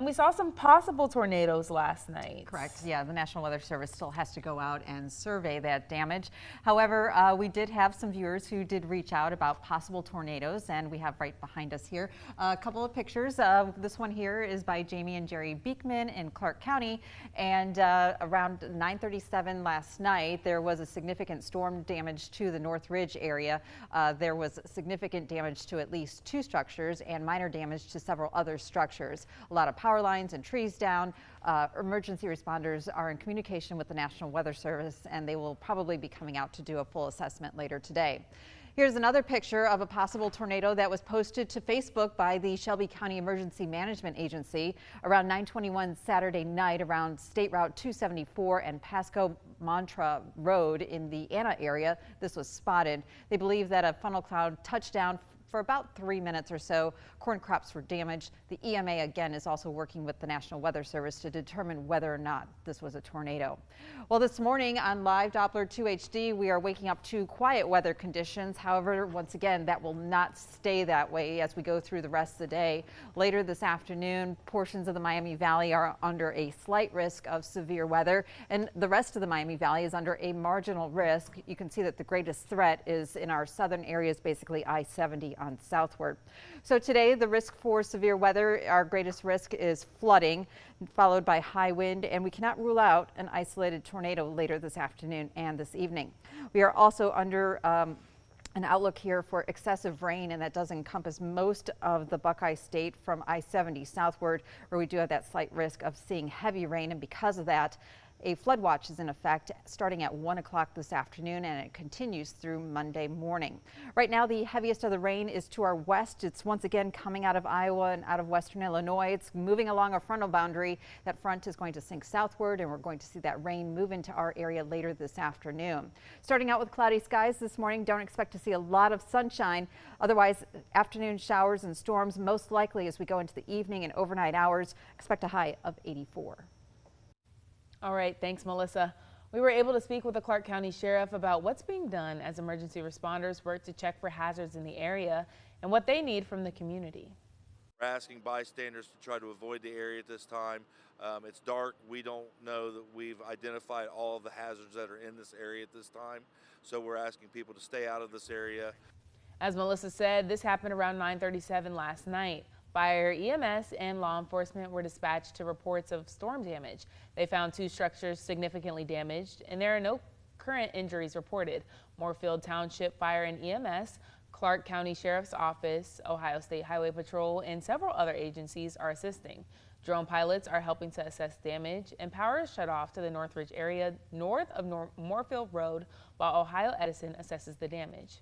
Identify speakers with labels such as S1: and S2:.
S1: We saw some possible tornadoes last night.
S2: Correct. Yeah, the National Weather Service still has to go out and survey that damage. However, we did have some viewers who did reach out about possible tornadoes, and we have right behind us here a couple of pictures. This one here is by Jamie and Jerry Beekman in Clark County, and around 9:37 last night, there was a significant storm damage to the North Ridge area. There was significant damage to at least 2 structures and minor damage to several other structures. A lot of power lines and trees down. Emergency responders are in communication with the National Weather Service, and they will probably be coming out to do a full assessment later today. Here's another picture of a possible tornado that was posted to Facebook by the Shelby County Emergency Management Agency around 9:21 Saturday night around State Route 274 and Pasco Mantra Road in the Anna area. This was spotted. They believe that a funnel cloud touched down for about 3 minutes or so. Corn crops were damaged. The EMA again is also working with the National Weather Service to determine whether or not this was a tornado. Well, this morning on Live Doppler 2 HD, we are waking up to quiet weather conditions. However, once again, that will not stay that way as we go through the rest of the day. Later this afternoon, portions of the Miami Valley are under a slight risk of severe weather, and the rest of the Miami Valley is under a marginal risk. You can see that the greatest threat is in our southern areas, basically I-70 on southward. So today, the risk for severe weather, our greatest risk is flooding, followed by high wind, and we cannot rule out an isolated tornado later this afternoon and this evening. We are also under an outlook here for excessive rain, and that does encompass most of the Buckeye State from I-70 southward, where we do have that slight risk of seeing heavy rain, and because of that, a flood watch is in effect starting at 1 o'clock this afternoon, and it continues through Monday morning. Right now, the heaviest of the rain is to our west. It's once again coming out of Iowa and out of western Illinois. It's moving along a frontal boundary. That front is going to sink southward, and we're going to see that rain move into our area later this afternoon. Starting out with cloudy skies this morning, don't expect to see a lot of sunshine. Otherwise, afternoon showers and storms most likely as we go into the evening and overnight hours. Expect a high of 84.
S1: All right, thanks, Melissa. We were able to speak with the Clark County Sheriff about what's being done as emergency responders work to check for hazards in the area and what they need from the community.
S3: We're asking bystanders to try to avoid the area at this time. It's dark. We don't know that we've identified all of the hazards that are in this area at this time, so we're asking people to stay out of this area.
S1: As Melissa said, this happened around 9:37 last night. Fire, EMS, and law enforcement were dispatched to reports of storm damage. They found 2 structures significantly damaged, and there are no current injuries reported. Moorfield Township Fire and EMS, Clark County Sheriff's Office, Ohio State Highway Patrol, and several other agencies are assisting. Drone pilots are helping to assess damage, and power is shut off to the Northridge area north of Moorfield Road while Ohio Edison assesses the damage.